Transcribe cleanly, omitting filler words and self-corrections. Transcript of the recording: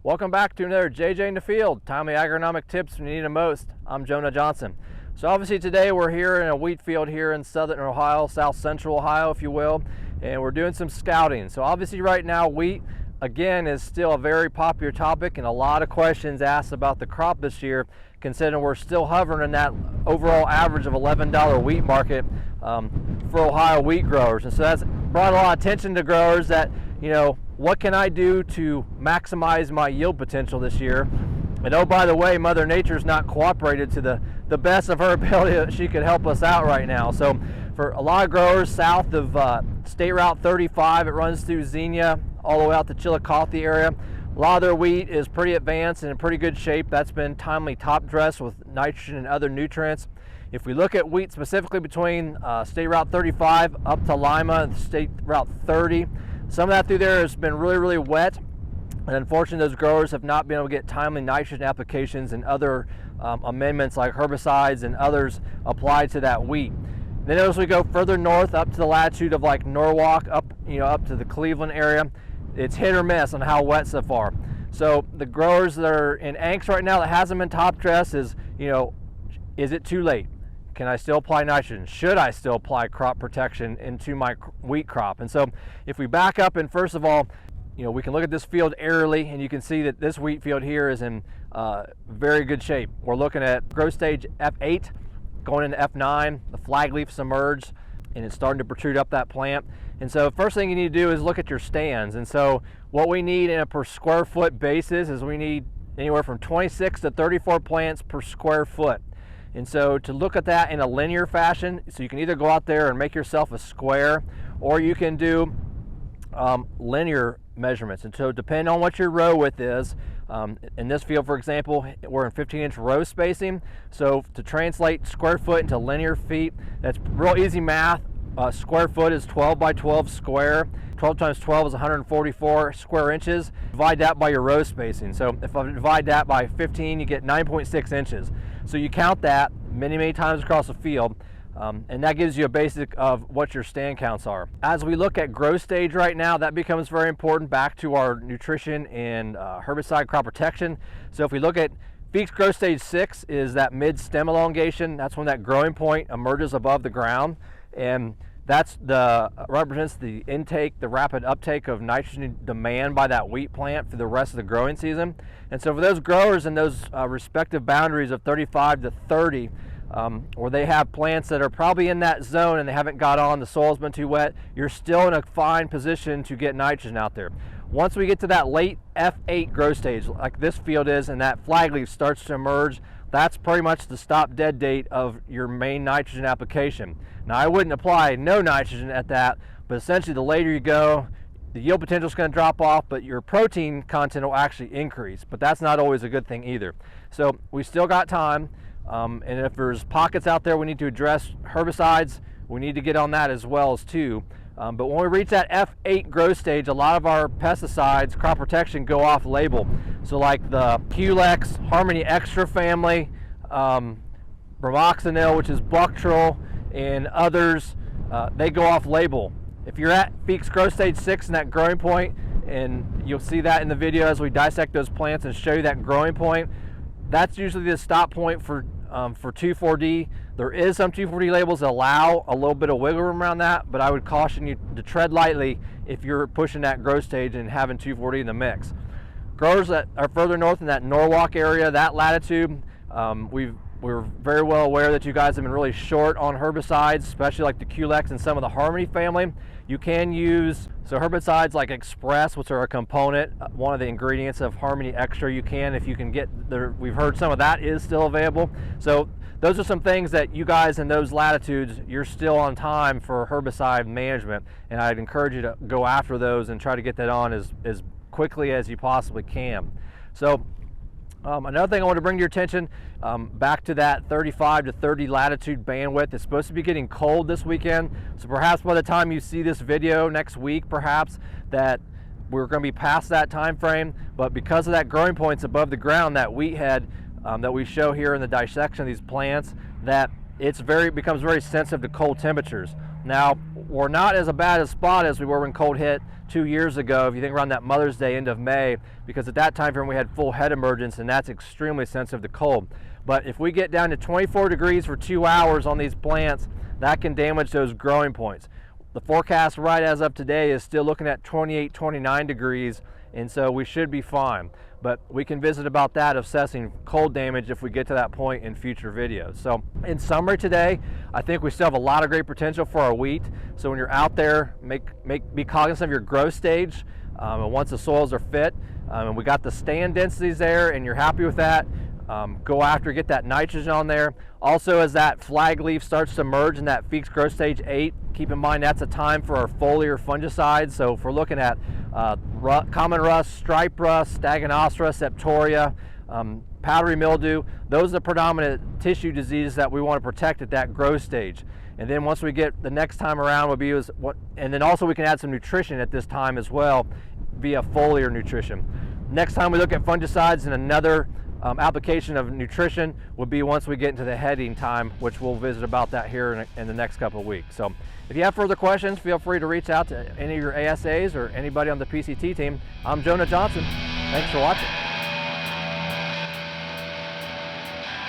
Welcome back to another JJ in the Field, timely agronomic tips when you need them most. I'm Jonah Johnson. So obviously today we're here in a wheat field here in southern Ohio, south central Ohio if you will, and we're doing some scouting. So obviously right now wheat again is still a very popular topic and a lot of questions asked about the crop this year, considering we're still hovering in that overall average of $11 wheat market for Ohio wheat growers. And so that's brought a lot of attention to growers that, you know, what can I do to maximize my yield potential this year? And oh, by the way, Mother Nature's not cooperated to the best of her ability that she could help us out right now. So for a lot of growers south of State Route 35, it runs through Xenia all the way out to Chillicothe area. A lot of their wheat is pretty advanced and in pretty good shape. That's been timely top dressed with nitrogen and other nutrients. If we look at wheat specifically between State Route 35 up to Lima and State Route 30, some of that through there has been really wet, and unfortunately those growers have not been able to get timely nitrogen applications and other amendments like herbicides and others applied to that wheat. Then as we go further north up to the latitude of like Norwalk, up to the Cleveland area, it's hit or miss on how wet so far. So the growers that are in angst right now that hasn't been top dressed is, is it too late? Can I still apply nitrogen? Should I still apply crop protection into my wheat crop? And so if we back up and first of all, we can look at this field aerially and you can see that this wheat field here is in very good shape. We're looking at growth stage F8 going into F9, the flag leaf emerged and it's starting to protrude up that plant. And so first thing you need to do is look at your stands. And so what we need in a per square foot basis is we need anywhere from 26 to 34 plants per square foot. And so to look at that in a linear fashion, so you can either go out there and make yourself a square, or you can do linear measurements. And so depending on what your row width is, in this field, for example, we're in 15-inch row spacing. So to translate square foot into linear feet, that's real easy math. Square foot is 12 by 12 square. 12 times 12 is 144 square inches. Divide that by your row spacing. So if I divide that by 15, you get 9.6 inches. So you count that many times across the field, and that gives you a basic of what your stand counts are. As we look at growth stage right now, that becomes very important back to our nutrition and herbicide crop protection. So if we look at Feek's growth stage 6 is that mid stem elongation. That's when that growing point emerges above the ground, and that's represents the intake, the rapid uptake of nitrogen demand by that wheat plant for the rest of the growing season. And so for those growers in those respective boundaries of 35 to 30, where they have plants that are probably in that zone and they haven't got on, the soil's been too wet, you're still in a fine position to get nitrogen out there. Once we get to that late F8 growth stage, like this field is, and that flag leaf starts to emerge, that's pretty much the stop dead date of your main nitrogen application. Now I wouldn't apply no nitrogen at that, but essentially the later you go, the yield potential is going to drop off, but your protein content will actually increase. But that's not always a good thing either. So we still got time, and if there's pockets out there we need to address herbicides, we need to get on that as well too. But when we reach that F8 growth stage, a lot of our pesticides, crop protection, go off label. So like the Culex, Harmony Extra family, bromoxynil, which is Buctril, and others, they go off label. If you're at Feek's growth stage 6 and that growing point, and you'll see that in the video as we dissect those plants and show you that growing point, that's usually the stop point for 2,4-D. There is some 2,4-D labels that allow a little bit of wiggle room around that, but I would caution you to tread lightly if you're pushing that growth stage and having 2,4-D in the mix. Growers that are further north in that Norwalk area, that latitude, we're very well aware that you guys have been really short on herbicides, especially like the Culex and some of the Harmony family. You can use herbicides like Express, which are a component, one of the ingredients of Harmony Extra. You can, if you can get there, we've heard some of that is still available. So those are some things that you guys in those latitudes, you're still on time for herbicide management, and I'd encourage you to go after those and try to get that on as quickly as you possibly can. So another thing I want to bring to your attention, back to that 35 to 30 latitude bandwidth. It's supposed to be getting cold this weekend, so perhaps by the time you see this video next week, perhaps that we're going to be past that time frame. But because of that growing points above the ground, that wheat head that we show here in the dissection of these plants, that becomes very sensitive to cold temperatures. Now, we're not as bad a spot as we were when cold hit 2 years ago, if you think around that Mother's Day, end of May, because at that time frame we had full head emergence, and that's extremely sensitive to cold. But if we get down to 24 degrees for 2 hours on these plants, that can damage those growing points. The forecast right as of today is still looking at 28, 29 degrees, and so we should be fine. But we can visit about that, assessing cold damage, if we get to that point in future videos. So in summary today, I think we still have a lot of great potential for our wheat. So when you're out there, be cognizant of your growth stage, and once the soils are fit, and we got the stand densities there and you're happy with that, go after, get that nitrogen on there. Also, as that flag leaf starts to emerge in that Feeks growth stage 8, keep in mind that's a time for our foliar fungicides. So if we're looking at common rust, stripe rust, Staganospora, septoria, powdery mildew, those are the predominant tissue diseases that we want to protect at that growth stage. And then once we get the next time around, and then also we can add some nutrition at this time as well via foliar nutrition. Next time we look at fungicides, and another application of nutrition would be once we get into the heading time, which we'll visit about that here in the next couple of weeks. So if you have further questions, feel free to reach out to any of your ASAs or anybody on the PCT team. I'm Jonah Johnson. Thanks for watching.